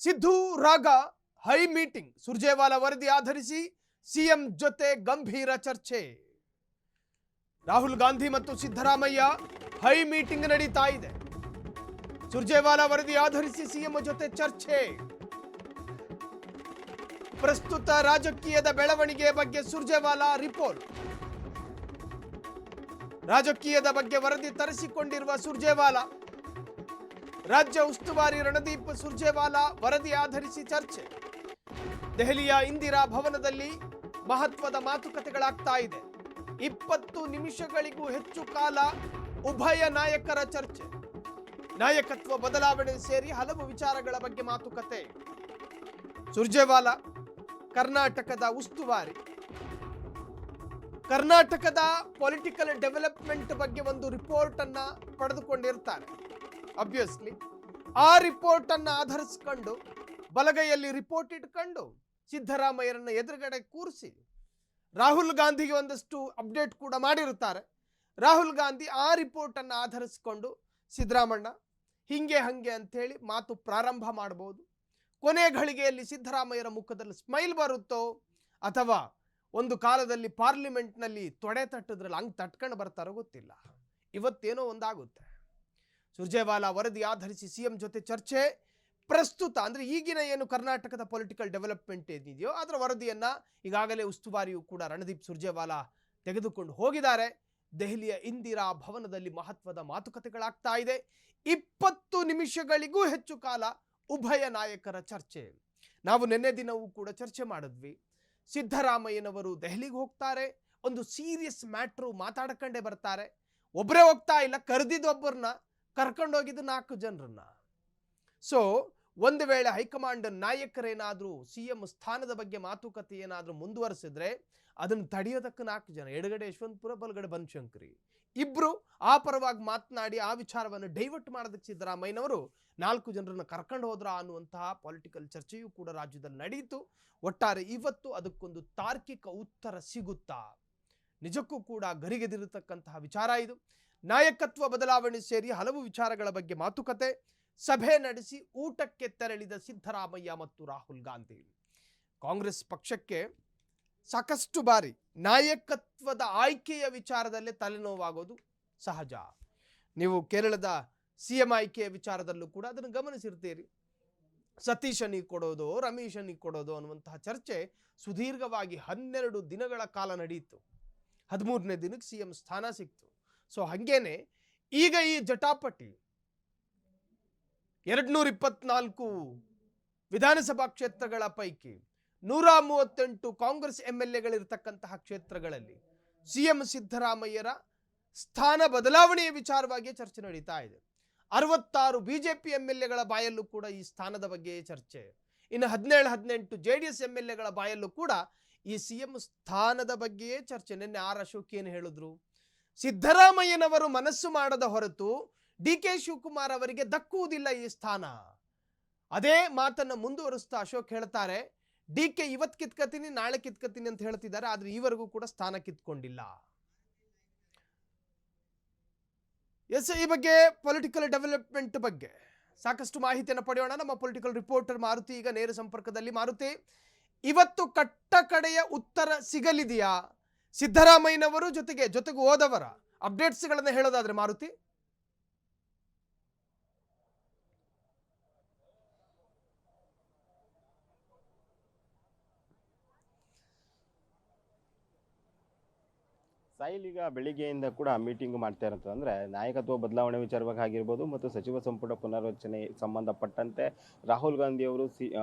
ಸಿದ್ದು ರಾಗ high meeting Surjewala ವರದಿ ಆಧರಿಸಿ ಸಿಎಂ ಜೊತೆ ಗಂಭೀರ ಚರ್ಚೆ. ರಾಹುಲ್ ಗಾಂಧಿ ಮತ್ತು ಸಿದ್ದರಾಮಯ್ಯ ಹೈ ಮೀಟಿಂಗ್ ನಡೀತಾ ಇದೆ. ಸುರ್ಜೇವಾಲಾ ವರದಿ ಆಧರಿಸಿ ಸಿಎಂ ಜೊತೆ ಚರ್ಚೆ. ಪ್ರಸ್ತುತ ರಾಜಕೀಯದ ಬೆಳವಣಿಗೆ ಬಗ್ಗೆ ಸುರ್ಜೇವಾಲಾ ರಿಪೋರ್ಟ್. ರಾಜಕೀಯದ ಬಗ್ಗೆ ವರದಿ ತರಿಸಿಕೊಂಡಿರುವ ಸುರ್ಜೇವಾಲಾ. ರಾಜ್ಯ ಉಸ್ತುವಾರಿ ರಣದೀಪ್ ಸುರ್ಜೇವಾಲಾ ವರದಿ ಆಧರಿಸಿ ಚರ್ಚೆ. ದೆಹಲಿಯ ಇಂದಿರಾ ಭವನದಲ್ಲಿ ಮಹತ್ವದ ಮಾತುಕತೆಗಳಾಗ್ತಾ ಇದೆ. 20 ನಿಮಿಷಗಳಿಗೂ ಹೆಚ್ಚು ಕಾಲ ಉಭಯ ನಾಯಕರ ಚರ್ಚೆ. ನಾಯಕತ್ವ ಬದಲಾವಣೆ ಸೇರಿ ಹಲವು ವಿಚಾರಗಳ ಬಗ್ಗೆ ಮಾತುಕತೆ. ಸುರ್ಜೇವಾಲಾ ಕರ್ನಾಟಕದ ಉಸ್ತುವಾರಿ. ಕರ್ನಾಟಕದ ಪೊಲಿಟಿಕಲ್ ಡೆವಲಪ್ಮೆಂಟ್ ಬಗ್ಗೆ ಒಂದು ರಿಪೋರ್ಟ್ ಅನ್ನ ಪಡೆದುಕೊಂಡಿರ್ತಾರೆ. ಅಬ್ವಿಯಸ್ಲಿ ಆ ರಿಪೋರ್ಟ್ ಅನ್ನ ಆಧರಿಸಿಕೊಂಡು ಬಲಗೈಯಲ್ಲಿ ರಿಪೋರ್ಟ್ ಇಟ್ಕೊಂಡು ಸಿದ್ದರಾಮಯ್ಯರನ್ನ ಎದುರುಗಡೆ ಕೂರಿಸಿ ರಾಹುಲ್ ಗಾಂಧಿಗೆ ಒಂದಷ್ಟು ಅಪ್ಡೇಟ್ ಕೂಡ ಮಾಡಿರುತ್ತಾರೆ. ರಾಹುಲ್ ಗಾಂಧಿ ಆ ರಿಪೋರ್ಟ್ ಅನ್ನು ಆಧರಿಸಿಕೊಂಡು ಸಿದ್ದರಾಮಣ್ಣ ಹಿಂಗೆ ಹಂಗೆ ಅಂತೇಳಿ ಮಾತು ಪ್ರಾರಂಭ ಮಾಡಬಹುದು. ಕೊನೆ ಘಳಿಗೆಯಲ್ಲಿ ಸಿದ್ದರಾಮಯ್ಯರ ಮುಖದಲ್ಲಿ ಸ್ಮೈಲ್ ಬರುತ್ತೋ ಅಥವಾ ಒಂದು ಕಾಲದಲ್ಲಿ ಪಾರ್ಲಿಮೆಂಟ್ನಲ್ಲಿ ತೊಡೆ ತಟ್ಟಿದ್ರಲ್ಲ ಹಂಗೆ ತಟ್ಕೊಂಡು ಬರ್ತಾರೋ ಗೊತ್ತಿಲ್ಲ. ಇವತ್ತೇನೋ ಒಂದಾಗುತ್ತೆ. ಸುರ್ಜೇವಾಲಾ ವರದಿ ಆಧರಿಸಿ ಸಿಎಂ ಜೊತೆ ಚರ್ಚೆ. ಪ್ರಸ್ತುತ ಅಂದರೆ ಈಗಿನ ಏನು ಕರ್ನಾಟಕದ ಪೊಲಿಟಿಕಲ್ ಡೆವಲಪ್ಮೆಂಟ್ ಏನಿದೆಯೋ ಅದರ ವರದಿಯನ್ನು ಈಗಾಗಲೇ ಉಸ್ತುವಾರಿಯೂ ಕೂಡ ರಣದೀಪ್ ಸುರ್ಜೇವಾಲಾ ತೆಗೆದುಕೊಂಡು ಹೋಗಿದ್ದಾರೆ. ದೆಹಲಿಯ ಇಂದಿರಾ ಭವನದಲ್ಲಿ ಮಹತ್ವದ ಮಾತುಕತೆಗಳಾಗ್ತಾ ಇದೆ. 20 ನಿಮಿಷಗಳಿಗೂ ಹೆಚ್ಚು ಕಾಲ ಉಭಯ ನಾಯಕರ ಚರ್ಚೆ. ನಾವು ನಿನ್ನೆ ದಿನವೂ ಕೂಡ ಚರ್ಚೆ ಮಾಡಿದ್ವಿ. ಸಿದ್ದರಾಮಯ್ಯನವರು ದೆಹಲಿಗೆ ಹೋಗ್ತಾರೆ, ಒಂದು ಸೀರಿಯಸ್ ಮ್ಯಾಟ್ರು ಮಾತಾಡ್ಕೊಂಡೇ ಬರ್ತಾರೆ. ಒಬ್ಬರೇ ಹೋಗ್ತಾ ಇಲ್ಲ, ಕರೆದಿದ್ದೊಬ್ಬರನ್ನ ಕರ್ಕೊಂಡೋಗಿದ್ದು 4 ಜನರನ್ನ. ಸೊ ಒಂದು ವೇಳೆ ಹೈಕಮಾಂಡ್ ನಾಯಕರೇನಾದರೂ ಸಿಎಂ ಸ್ಥಾನದ ಬಗ್ಗೆ ಮಾತುಕತೆ ಏನಾದರೂ ಮುಂದುವರಿಸಿದ್ರೆ ಅದನ್ನು ತಡೆಯೋದಕ್ಕೆ 4 ಜನ, ಎಡಗಡೆ ಯಶವಂತಪುರ, ಬಲಗಡೆ ಬನಶಂಕರಿ, ಇಬ್ರು ಆ ಪರವಾಗಿ ಮಾತನಾಡಿ ಆ ವಿಚಾರವನ್ನು ಡೈವರ್ಟ್ ಮಾಡೋದಕ್ಕೆ ಸಿದ್ದರಾಮಯ್ಯನವರು 4 ಜನರನ್ನು ಕರ್ಕೊಂಡು ಹೋದ್ರ ಅನ್ನುವಂತಹ ಪೊಲಿಟಿಕಲ್ ಚರ್ಚೆಯೂ ಕೂಡ ರಾಜ್ಯದಲ್ಲಿ ನಡೆಯಿತು. ಒಟ್ಟಾರೆ ಇವತ್ತು ಅದಕ್ಕೊಂದು ತಾರ್ಕಿಕ ಉತ್ತರ ಸಿಗುತ್ತಾ? ನಿಜಕ್ಕೂ ಕೂಡ ಗರಿಗೆದಿರತಕ್ಕಂತಹ ವಿಚಾರ ಇದು. ನಾಯಕತ್ವ ಬದಲಾವಣೆ ಸೇರಿ ಹಲವು ವಿಚಾರಗಳ ಬಗ್ಗೆ ಮಾತುಕತೆ. ಸಭೆ ನಡೆಸಿ ಊಟಕ್ಕೆ ತೆರಳಿದ ಸಿದ್ದರಾಮಯ್ಯ ಮತ್ತು ರಾಹುಲ್ ಗಾಂಧಿ. ಕಾಂಗ್ರೆಸ್ ಪಕ್ಷಕ್ಕೆ ಸಾಕಷ್ಟು ಬಾರಿ ನಾಯಕತ್ವದ ಆಯ್ಕೆಯ ವಿಚಾರದಲ್ಲೇ ತಲೆನೋವಾಗೋದು ಸಹಜ. ನೀವು ಕೇರಳದ ಸಿಎಂ ಆಯ್ಕೆಯ ವಿಚಾರದಲ್ಲೂ ಕೂಡ ಅದನ್ನು ಗಮನಿಸಿರ್ತೀರಿ. ಸತೀಶನಿಗೆ ಕೊಡೋದು, ರಮೇಶನಿಗೆ ಕೊಡೋದು ಅನ್ನುವಂತಹ ಚರ್ಚೆ ಸುದೀರ್ಘವಾಗಿ 12 ದಿನಗಳ ಕಾಲ ನಡೆಯಿತು. 13ನೇ ದಿನಕ್ಕೆ ಸಿಎಂ ಸ್ಥಾನ ಸಿಕ್ತು. ಸೊ ಹಾಗೇನೆ ಈಗ ಈ ಜಟಾಪಟಿ 224 ವಿಧಾನಸಭಾ ಕ್ಷೇತ್ರಗಳ ಪೈಕಿ 138 ಕಾಂಗ್ರೆಸ್ MLAಗಳಿರ್ತಕ್ಕಂತಹ ಕ್ಷೇತ್ರಗಳಲ್ಲಿ ಸಿಎಂ ಸಿದ್ದರಾಮಯ್ಯರ ಸ್ಥಾನ ಬದಲಾವಣೆಯ ವಿಚಾರವಾಗಿ ಚರ್ಚೆ ನಡೀತಾ ಇದೆ. 66 ಬಿಜೆಪಿ MLAಗಳ ಬಾಯಲ್ಲೂ ಕೂಡ ಈ ಸ್ಥಾನದ ಬಗ್ಗೆ ಚರ್ಚೆ. ಇನ್ನು 17-18 JDS MLAಗಳ ಬಾಯಲ್ಲೂ ಕೂಡ ಈ ಸಿಎಂ ಸ್ಥಾನದ ಬಗ್ಗೆಯೇ ಚರ್ಚೆ. ನಿನ್ನೆ ಆರ್ ಅಶೋಕ್ ಏನು ಹೇಳಿದ್ರು? ಸಿದ್ದರಾಮಯ್ಯನವರು ಮನಸ್ಸು ಮಾಡದ ಹೊರತು DK ಶಿವಕುಮಾರ್ ಅವರಿಗೆ ದಕ್ಕುವುದಿಲ್ಲ ಈ ಸ್ಥಾನ. ಅದೇ ಮಾತನ್ನು ಮುಂದುವರಿಸ್ತಾ ಅಶೋಕ್ ಹೇಳ್ತಾರೆ, DK ಇವತ್ತು ಕಿತ್ಕತೀನಿ, ನಾಳೆ ಕಿತ್ಕತೀನಿ ಅಂತ ಹೇಳ್ತಿದ್ದಾರೆ, ಆದ್ರೆ ಈವರೆಗೂ ಕೂಡ ಸ್ಥಾನ ಕಿತ್ಕೊಂಡಿಲ್ಲ. ಎಸ್, ಈ ಬಗ್ಗೆ ಪೊಲಿಟಿಕಲ್ ಡೆವಲಪ್ಮೆಂಟ್ ಬಗ್ಗೆ ಸಾಕಷ್ಟು ಮಾಹಿತಿಯನ್ನು ಪಡೆಯೋಣ. ನಮ್ಮ ಪೊಲಿಟಿಕಲ್ ರಿಪೋರ್ಟರ್ ಮಾರುತಿ ಈಗ ನೇರ ಸಂಪರ್ಕದಲ್ಲಿ. ಮಾರುತಿ, ಇವತ್ತು ಕಟ್ಟ ಕಡೆಯ ಉತ್ತರ ಸಿಗಲಿದೆಯಾ? ಸಿದ್ದರಾಮಯ್ಯನವರು ಜೊತೆಗೆ ಹೋದವರ ಅಪ್ಡೇಟ್ಸ್ಗಳನ್ನು ಹೇಳೋದಾದ್ರೆ ಮಾರುತಿ. ಸಾಯಿಲ್ ಈಗ ಬೆಳಿಗ್ಗೆಯಿಂದ ಕೂಡ ಮೀಟಿಂಗ್ ಮಾಡ್ತಾ ಇರೋದು ಅಂದರೆ ನಾಯಕತ್ವ ಬದಲಾವಣೆ ವಿಚಾರವಾಗಿ ಆಗಿರ್ಬೋದು ಮತ್ತು ಸಚಿವ ಸಂಪುಟ ಪುನರ್ರಚನೆ ಸಂಬಂಧಪಟ್ಟಂತೆ ರಾಹುಲ್ ಗಾಂಧಿ ಅವರು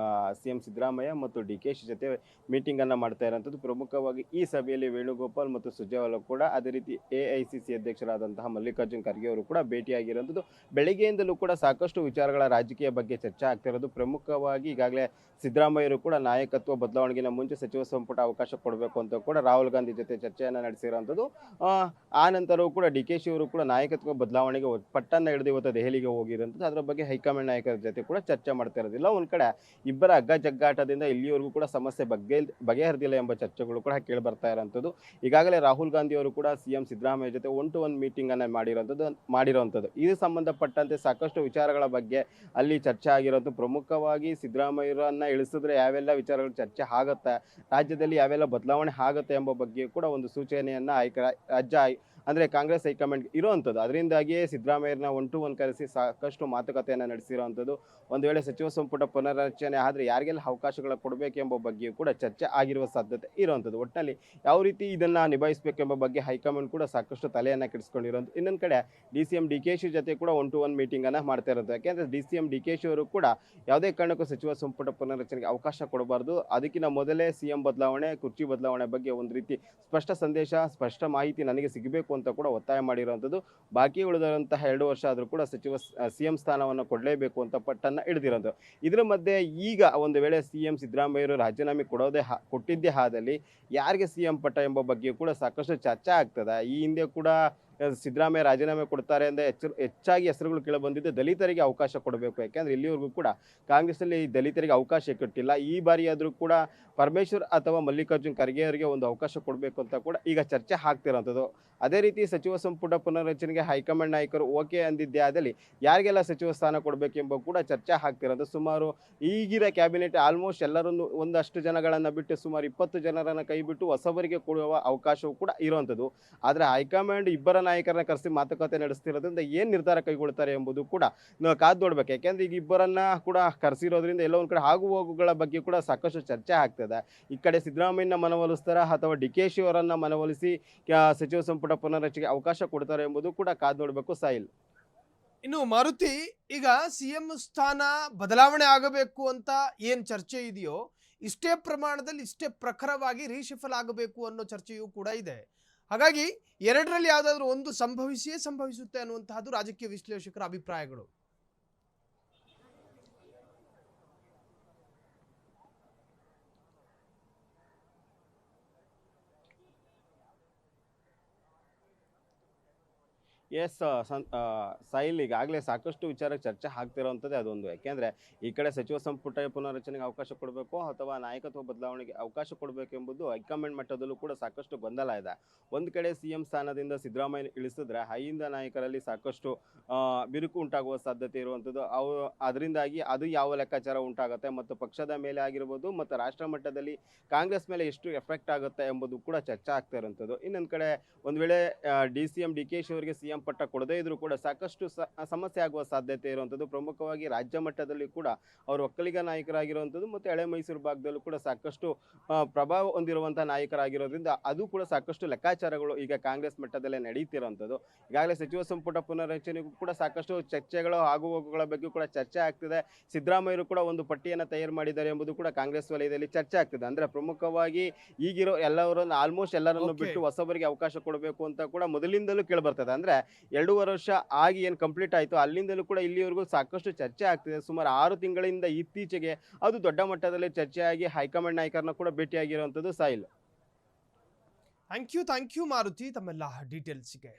CM ಸಿದ್ದರಾಮಯ್ಯ ಮತ್ತು DK ಜೊತೆ ಮೀಟಿಂಗನ್ನು ಮಾಡ್ತಾ ಇರೋಂಥದ್ದು. ಪ್ರಮುಖವಾಗಿ ಈ ಸಭೆಯಲ್ಲಿ ವೇಣುಗೋಪಾಲ್ ಮತ್ತು ಸುರ್ಜೇವಾಲಾ ಕೂಡ, ಅದೇ ರೀತಿ AICC ಅಧ್ಯಕ್ಷರಾದಂತಹ ಮಲ್ಲಿಕಾರ್ಜುನ್ ಖರ್ಗೆ ಅವರು ಕೂಡ ಭೇಟಿಯಾಗಿರೋಂಥದ್ದು. ಬೆಳಗ್ಗೆಯಿಂದಲೂ ಕೂಡ ಸಾಕಷ್ಟು ವಿಚಾರಗಳ ರಾಜಕೀಯ ಬಗ್ಗೆ ಚರ್ಚೆ ಆಗ್ತಾ ಇರೋದು. ಪ್ರಮುಖವಾಗಿ ಈಗಾಗಲೇ ಸಿದ್ದರಾಮಯ್ಯರು ಕೂಡ ನಾಯಕತ್ವ ಬದಲಾವಣೆಗಿನ ಮುಂಚೆ ಸಚಿವ ಸಂಪುಟ ಅವಕಾಶ ಕೊಡಬೇಕು ಅಂತ ಕೂಡ ರಾಹುಲ್ ಗಾಂಧಿ ಜೊತೆ ಚರ್ಚೆಯನ್ನು ನಡೆಸಿರೋಂಥದ್ದು. ಆ, ಆ ನಂತರವೂ ಕೂಡ ಡಿ ಕೆ ಶಿ ಅವರು ಕೂಡ ನಾಯಕತ್ವ ಬದಲಾವಣೆಗೆ ಪಟ್ಟನ್ನ ಹಿಡಿದು ಇವತ್ತು ದೆಹಲಿಗೆ ಹೋಗಿರೋಂಥದ್ದು. ಅದರ ಬಗ್ಗೆ ಹೈಕಮಾಂಡ್ ನಾಯಕರ ಜೊತೆ ಕೂಡ ಚರ್ಚೆ ಮಾಡ್ತಾ ಇರೋದಿಲ್ಲ. ಒಂದು ಕಡೆ ಇಬ್ಬರ ಹಗ್ಗ ಜಗ್ಗಾಟದಿಂದ ಇಲ್ಲಿವರೆಗೂ ಕೂಡ ಸಮಸ್ಯೆ ಬಗೆಹರಿದಿಲ್ಲ ಎಂಬ ಚರ್ಚೆಗಳು ಕೂಡ ಕೇಳಿ ಬರ್ತಾ ಇರೋಂಥದ್ದು. ಈಗಾಗಲೇ ರಾಹುಲ್ ಗಾಂಧಿ ಅವರು ಕೂಡ ಸಿಎಂ ಸಿದ್ದರಾಮಯ್ಯ ಜೊತೆ 1-to-1 ಮೀಟಿಂಗ್ ಅನ್ನ ಮಾಡಿರೋಂಥದ್ದು. ಇದು ಸಂಬಂಧಪಟ್ಟಂತೆ ಸಾಕಷ್ಟು ವಿಚಾರಗಳ ಬಗ್ಗೆ ಅಲ್ಲಿ ಚರ್ಚೆ ಆಗಿರೋದು. ಪ್ರಮುಖವಾಗಿ ಸಿದ್ದರಾಮಯ್ಯರನ್ನ ಇಳಿಸಿದ್ರೆ ಯಾವೆಲ್ಲ ವಿಚಾರಗಳು ಚರ್ಚೆ ಆಗುತ್ತೆ, ರಾಜ್ಯದಲ್ಲಿ ಯಾವೆಲ್ಲ ಬದಲಾವಣೆ ಆಗುತ್ತೆ ಎಂಬ ಬಗ್ಗೆ ಕೂಡ ಒಂದು ಸೂಚನೆಯನ್ನ ಅಂದ್ರೆ ಕಾಂಗ್ರೆಸ್ ಹೈಕಮಾಂಡ್ ಇರುವಂಥದ್ದು. ಅದರಿಂದಾಗಿಯೇ ಸಿದ್ದರಾಮಯ್ಯರನ್ನ 1-to-1 ಕರೆಸಿ ಸಾಕಷ್ಟು ಮಾತುಕತೆಯನ್ನು ನಡೆಸಿರುವಂಥದ್ದು. ಒಂದು ವೇಳೆ ಸಚಿವ ಸಂಪುಟ ಪುನರ್ರಚನೆ ಆದರೆ ಯಾರಿಗೆಲ್ಲ ಅವಕಾಶಗಳ ಕೊಡಬೇಕೆಂಬ ಬಗ್ಗೆಯೂ ಕೂಡ ಚರ್ಚೆ ಆಗಿರುವ ಸಾಧ್ಯತೆ ಇರುವಂಥದ್ದು. ಒಟ್ಟಿನಲ್ಲಿ ಯಾವ ರೀತಿ ಇದನ್ನ ನಿಭಾಯಿಸಬೇಕೆಂಬ ಬಗ್ಗೆ ಹೈಕಮಾಂಡ್ ಕೂಡ ಸಾಕಷ್ಟು ತಲೆಯನ್ನ ಕೆಡಿಸ್ಕೊಂಡಿರೋದು. ಇನ್ನೊಂದು ಕಡೆ DCM DK ಶಿ ಜೊತೆ ಕೂಡ 1-to-1 ಮೀಟಿಂಗ್ ಅನ್ನ ಮಾಡ್ತಾ ಇರೋದು. ಯಾಕೆಂದ್ರೆ DCM DK ಶಿ ಅವರು ಕೂಡ ಯಾವುದೇ ಕಾರಣಕ್ಕೂ ಸಚಿವ ಸಂಪುಟ ಪುನರ್ರಚನೆಗೆ ಅವಕಾಶ ಕೊಡಬಾರ್ದು, ಅದಕ್ಕಿಂತ ಮೊದಲೇ CM ಬದಲಾವಣೆ, ಕುರ್ಚಿ ಬದಲಾವಣೆ ಬಗ್ಗೆ ಒಂದು ರೀತಿ ಸ್ಪಷ್ಟ ಸಂದೇಶ, ಸ್ಪಷ್ಟ ಮಾಹಿತಿ ನನಗೆ ಸಿಗಬೇಕು ಅಂತ ಕೂಡ ಒತ್ತಾಯ ಮಾಡಿರುವಂಥದ್ದು. ಬಾಕಿ ಉಳಿದಂತಹ 2 ವರ್ಷ ಆದರೂ ಕೂಡ CM ಸ್ಥಾನವನ್ನು ಕೊಡಲೇಬೇಕು ಅಂತ ಪಟ್ಟನ್ನ ಹಿಡಿದಿರೋದು. ಇದರ ಮಧ್ಯೆ ಈಗ ಒಂದು ವೇಳೆ CM ಸಿದ್ದರಾಮಯ್ಯರು ರಾಜೀನಾಮೆ ಕೊಟ್ಟಿದ್ದೇ ಆದಲ್ಲಿ ಯಾರಿಗೆ CM ಪಟ್ಟ ಎಂಬ ಬಗ್ಗೆ ಕೂಡ ಸಾಕಷ್ಟು ಚರ್ಚೆ ಆಗ್ತದೆ. ಈ ಹಿಂದೆ ಕೂಡ ಸಿದ್ದರಾಮಯ್ಯ ರಾಜೀನಾಮೆ ಕೊಡ್ತಾರೆ ಅಂತ ಹೆಚ್ಚಾಗಿ ಹೆಸರುಗಳು ಕೇಳಿ ಬಂದಿದ್ದು ದಲಿತರಿಗೆ ಅವಕಾಶ ಕೊಡಬೇಕು. ಯಾಕೆಂದ್ರೆ ಇಲ್ಲಿವರೆಗೂ ಕೂಡ ಕಾಂಗ್ರೆಸ್ಸಲ್ಲಿ ದಲಿತರಿಗೆ ಅವಕಾಶ ಕೊಟ್ಟಿಲ್ಲ. ಈ ಬಾರಿ ಆದರೂ ಕೂಡ ಪರಮೇಶ್ವರ್ ಅಥವಾ ಮಲ್ಲಿಕಾರ್ಜುನ್ ಖರ್ಗೆ ಅವರಿಗೆ ಒಂದು ಅವಕಾಶ ಕೊಡಬೇಕು ಅಂತ ಕೂಡ ಈಗ ಚರ್ಚೆ ಆಗ್ತಿರೋಂಥದ್ದು. ಅದೇ ರೀತಿ ಸಚಿವ ಸಂಪುಟ ಪುನರ್ರಚನೆಗೆ ಹೈಕಮಾಂಡ್ ನಾಯಕರು ಓಕೆ ಅಂದಿದ್ದೇ ಆದಲ್ಲಿ ಯಾರಿಗೆಲ್ಲ ಸಚಿವ ಸ್ಥಾನ ಕೊಡಬೇಕೆಂಬ ಕೂಡ ಚರ್ಚೆ ಆಗ್ತಿರೋದು. ಸುಮಾರು ಈಗಿನ ಕ್ಯಾಬಿನೆಟ್ ಆಲ್ಮೋಸ್ಟ್ ಎಲ್ಲರನ್ನು ಒಂದಷ್ಟು ಜನಗಳನ್ನು ಬಿಟ್ಟು ಸುಮಾರು 20 ಜನರನ್ನು ಕೈ ಬಿಟ್ಟು ಹೊಸಬರಿಗೆ ಕೊಡುವ ಅವಕಾಶವೂ ಕೂಡ ಇರುವಂಥದ್ದು. ಆದರೆ ಹೈಕಮಾಂಡ್ ಇಬ್ಬರ ನಾಯಕರನ್ನ ಕರೆಸಿ ಮಾತುಕತೆ ನಡೆಸ್ತಿರೋದ್ರಿಂದ ಏನು ನಿರ್ಧಾರ ಕೈಗೊಳ್ತಾರೆ ಎಂಬುದು ಕೂಡ ನಾವು ಕಾದು ನೋಡ್ಬೇಕು. ಯಾಕೆಂದ್ರೆ ಈಗ ಇಬ್ಬರನ್ನ ಕೂಡ ಕರೆಸಿರೋದ್ರಿಂದ ಎಲ್ಲೋ ಒಂದು ಕಡೆ ಆಗು ಹೋಗುಗಳ ಬಗ್ಗೆ ಕೂಡ ಸಾಕಷ್ಟು ಚರ್ಚೆ ಆಗ್ತದೆ. ಈ ಕಡೆ ಸಿದ್ದರಾಮಯ್ಯನ ಮನವೊಲಿಸ್ತಾರ ಅಥವಾ DK ಶಿ ಅವರನ್ನ ಮನವೊಲಿಸಿ ಸಚಿವ ಸಂಪುಟ ಪುನರ್ರಚನೆಗೆ ಅವಕಾಶ ಕೊಡ್ತಾರೆ ಎಂಬುದು ಕೂಡ ಕಾದು ನೋಡಬೇಕು. ಸಾಯಿಲ್, ಇನ್ನು ಮಾರುತಿ, ಈಗ CM ಸ್ಥಾನ ಬದಲಾವಣೆ ಆಗಬೇಕು ಅಂತ ಏನ್ ಚರ್ಚೆ ಇದೆಯೋ ಇಷ್ಟೇ ಪ್ರಮಾಣದಲ್ಲಿ ಇಷ್ಟೇ ಪ್ರಖರವಾಗಿ ರೀಶಫಲ್ ಆಗಬೇಕು ಅನ್ನೋ ಚರ್ಚೆಯೂ ಕೂಡ ಇದೆ. ಹಾಗಾಗಿ ಎರಡರಲ್ಲಿ ಯಾವುದಾದ್ರೂ ಒಂದು ಸಂಭವಿಸುತ್ತೆ ಅನ್ನುವಂತಹದ್ದು ರಾಜಕೀಯ ವಿಶ್ಲೇಷಕರ ಅಭಿಪ್ರಾಯಗಳು. ಎಸ್ ಸಾಯಿಲ್, ಈಗಾಗಲೇ ಸಾಕಷ್ಟು ವಿಚಾರ ಚರ್ಚೆ ಆಗ್ತಿರೋವಂಥದ್ದೇ ಅದೊಂದು. ಯಾಕೆಂದರೆ ಈ ಕಡೆ ಸಚಿವ ಸಂಪುಟ ಪುನರ್ರಚನೆಗೆ ಅವಕಾಶ ಕೊಡಬೇಕು ಅಥವಾ ನಾಯಕತ್ವ ಬದಲಾವಣೆಗೆ ಅವಕಾಶ ಕೊಡಬೇಕು ಎಂಬುದು ಹೈಕಮಾಂಡ್ ಮಟ್ಟದಲ್ಲೂ ಕೂಡ ಸಾಕಷ್ಟು ಗೊಂದಲ ಇದೆ. ಒಂದು ಕಡೆ CM ಸ್ಥಾನದಿಂದ ಸಿದ್ದರಾಮಯ್ಯ ಇಳಿಸಿದ್ರೆ ಹೈಯಿಂದ ನಾಯಕರಲ್ಲಿ ಸಾಕಷ್ಟು ಬಿರುಕು ಉಂಟಾಗುವ ಸಾಧ್ಯತೆ ಇರುವಂಥದ್ದು. ಅದರಿಂದಾಗಿ ಅದು ಯಾವ ಲೆಕ್ಕಾಚಾರ ಉಂಟಾಗುತ್ತೆ ಮತ್ತು ಪಕ್ಷದ ಮೇಲೆ ಆಗಿರ್ಬೋದು ಮತ್ತು ರಾಷ್ಟ್ರ ಮಟ್ಟದಲ್ಲಿ ಕಾಂಗ್ರೆಸ್ ಮೇಲೆ ಎಷ್ಟು ಎಫೆಕ್ಟ್ ಆಗುತ್ತೆ ಎಂಬುದು ಕೂಡ ಚರ್ಚೆ ಆಗ್ತಾ ಇರುವಂಥದ್ದು. ಇನ್ನೊಂದು ಕಡೆ ಒಂದು ವೇಳೆ DCM DK ಶಿ ಅವರಿಗೆ CM ಪಟ್ಟ ಕೊಡದೇ ಇದ್ರೂ ಕೂಡ ಸಾಕಷ್ಟು ಸಮಸ್ಯೆ ಆಗುವ ಸಾಧ್ಯತೆ ಇರುವಂಥದ್ದು. ಪ್ರಮುಖವಾಗಿ ರಾಜ್ಯ ಮಟ್ಟದಲ್ಲಿ ಕೂಡ ಅವರು ಒಕ್ಕಲಿಗ ನಾಯಕರಾಗಿರುವಂಥದ್ದು ಮತ್ತು ಹಳೆ ಮೈಸೂರು ಭಾಗದಲ್ಲೂ ಕೂಡ ಸಾಕಷ್ಟು ಪ್ರಭಾವ ಹೊಂದಿರುವಂತಹ ನಾಯಕರಾಗಿರೋದ್ರಿಂದ ಅದು ಕೂಡ ಸಾಕಷ್ಟು ಲೆಕ್ಕಾಚಾರಗಳು ಈಗ ಕಾಂಗ್ರೆಸ್ ಮಟ್ಟದಲ್ಲೇ ನಡೀತಿರುವಂಥದ್ದು. ಈಗಾಗಲೇ ಸಚಿವ ಸಂಪುಟ ಪುನರ್ರಚನೆಗೂ ಕೂಡ ಸಾಕಷ್ಟು ಚರ್ಚೆಗಳು ಆಗು ಹೋಗುಗಳ ಬಗ್ಗೆ ಕೂಡ ಚರ್ಚೆ ಆಗ್ತಿದೆ. ಸಿದ್ದರಾಮಯ್ಯರು ಕೂಡ ಒಂದು ಪಟ್ಟಿಯನ್ನು ತಯಾರು ಮಾಡಿದ್ದಾರೆ ಎಂಬುದು ಕೂಡ ಕಾಂಗ್ರೆಸ್ ವಲಯದಲ್ಲಿ ಚರ್ಚೆ ಆಗ್ತಿದೆ. ಅಂದ್ರೆ ಪ್ರಮುಖವಾಗಿ ಈಗಿರೋ ಎಲ್ಲರನ್ನು ಆಲ್ಮೋಸ್ಟ್ ಎಲ್ಲರನ್ನು ಬಿಟ್ಟು ಹೊಸಬರಿಗೆ ಅವಕಾಶ ಕೊಡಬೇಕು ಅಂತ ಕೂಡ ಮೊದಲಿಂದಲೂ ಕೇಳಿಬರ್ತದೆ. ಅಂದ್ರೆ 2.5 ವರ್ಷ ಆಗಿ ಏನು ಕಂಪ್ಲೀಟ್ ಆಯಿತು ಅಲ್ಲಿಂದಲೂ ಕೂಡ ಇಲ್ಲಿವರೆಗೂ ಸಾಕಷ್ಟು ಚರ್ಚೆ ಆಗ್ತಿದೆ. ಸುಮಾರು 6 ತಿಂಗಳಿಂದ ಇತ್ತೀಚೆಗೆ ಅದು ದೊಡ್ಡ ಮಟ್ಟದಲ್ಲಿ ಚರ್ಚೆಯಾಗಿ ಹೈಕಮಾಂಡ್ ನಾಯಕರನ್ನ ಕೂಡ ಭೇಟಿಯಾಗಿರುವಂಥದ್ದು. ಸಾಯಿಲ್, ಥ್ಯಾಂಕ್ ಯು ಮಾರುತಿ ತಮ್ಮೆಲ್ಲ ಡೀಟೇಲ್ಸ್ಗೆ.